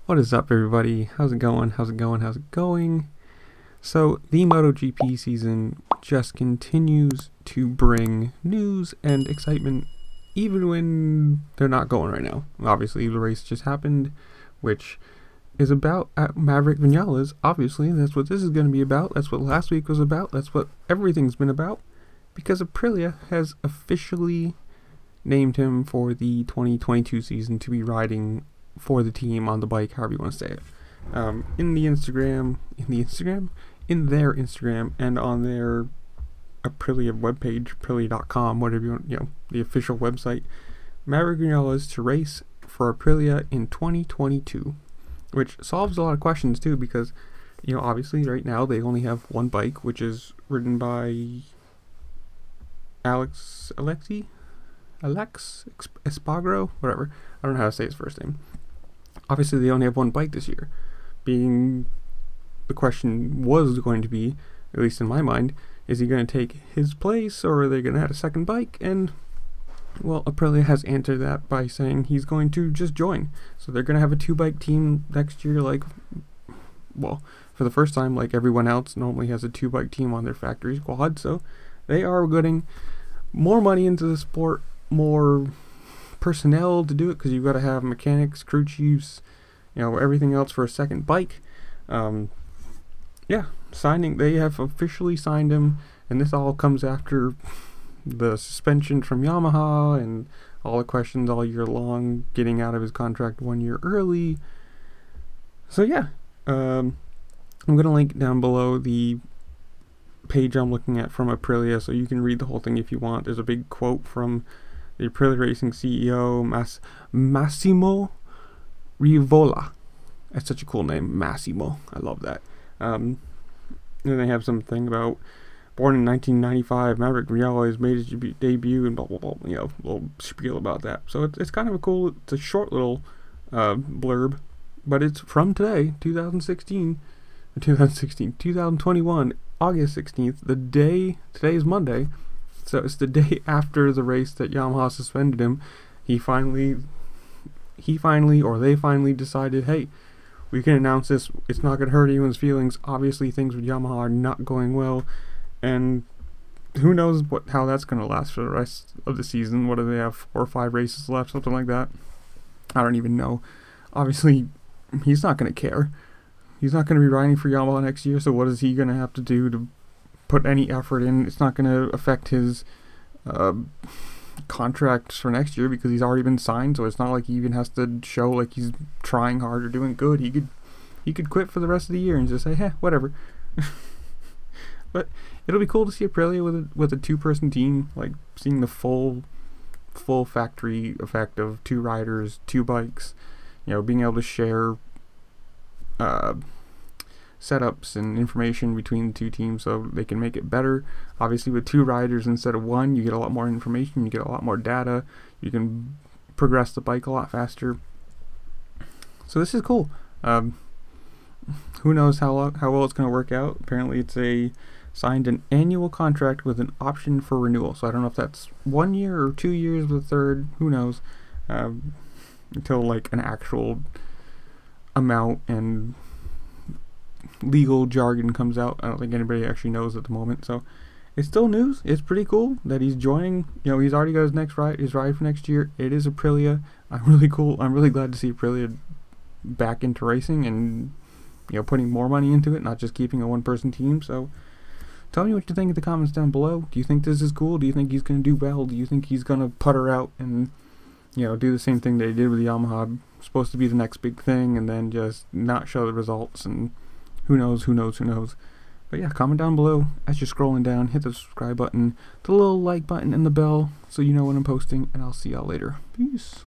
What is up, everybody? How's it going? How's it going? How's it going? So, the MotoGP season just continues to bring news and excitement even when they're not going right now. Obviously, the race just happened, which is about Maverick Vinales. Obviously, that's what this is going to be about. That's what last week was about. That's what everything's been about. Because Aprilia has officially named him for the 2022 season to be riding for the team on the bike, however you want to say it. In their Instagram, and on their Aprilia webpage, aprilia.com, whatever you want, the official website, Maverick Vinales to race for Aprilia in 2022, which solves a lot of questions too, because obviously right now they only have one bike, which is ridden by Alex Espagro, whatever. I don't know how to say his first name. Obviously, they only have one bike this year. The question was going to be, at least in my mind, is he going to take his place, or are they going to add a second bike? And, well, Aprilia has answered that by saying he's going to just join. So they're going to have a two-bike team next year, for the first time, like everyone else normally has a two-bike team on their factory squad. So they are getting more money into the sport, more personnel to do it, because you've got to have mechanics, crew chiefs, everything else for a second bike. They have officially signed him, and this all comes after the suspension from Yamaha and all the questions all year long, getting out of his contract 1 year early. So I'm gonna link down below the page I'm looking at from Aprilia, so you can read the whole thing if you want. There's a big quote from the Aprilia Racing CEO, Massimo Rivola. That's such a cool name, Massimo. I love that. And they have something about born in 1995, Maverick Vinales made his debut, and blah blah blah. Little spiel about that. So it's kind of it's a short little blurb, but it's from today, 2021, August 16th. Today is Monday. So it's the day after the race that Yamaha suspended him. They finally decided, hey, we can announce this. It's not going to hurt anyone's feelings. Obviously, things with Yamaha are not going well, and who knows how that's going to last for the rest of the season. What do they have? 4 or 5 races left, something like that. I don't even know. Obviously, he's not going to care. He's not going to be riding for Yamaha next year, so what is he going to have to do to put any effort in? It's not going to affect his contracts for next year, because he's already been signed, so it's not like he even has to show like he's trying hard or doing good. He could quit for the rest of the year and just say, hey, whatever. But it'll be cool to see Aprilia with a two-person team, like seeing the full factory effect of 2 riders, 2 bikes, being able to share setups and information between the 2 teams so they can make it better. Obviously, with 2 riders instead of 1, you get a lot more information, you get a lot more data, you can progress the bike a lot faster. So this is cool. Who knows how well it's going to work out. Apparently it's signed an annual contract with an option for renewal, so I don't know if that's 1 year or 2 years with a third, who knows, until like an actual amount and legal jargon comes out. I don't think anybody actually knows at the moment, so it's still news. It's pretty cool that he's joining. He's already got his ride for next year. It is Aprilia. I'm really glad to see Aprilia back into racing and putting more money into it, not just keeping a 1-person team. So tell me what you think in the comments down below. Do you think this is cool? Do you think he's going to do well? Do you think he's going to putter out and do the same thing they did with Yamaha? Supposed to be the next big thing, and then just not show the results, and who knows. But yeah, comment down below as you're scrolling down. Hit the subscribe button, the little like button, and the bell so you know when I'm posting, and I'll see y'all later. Peace.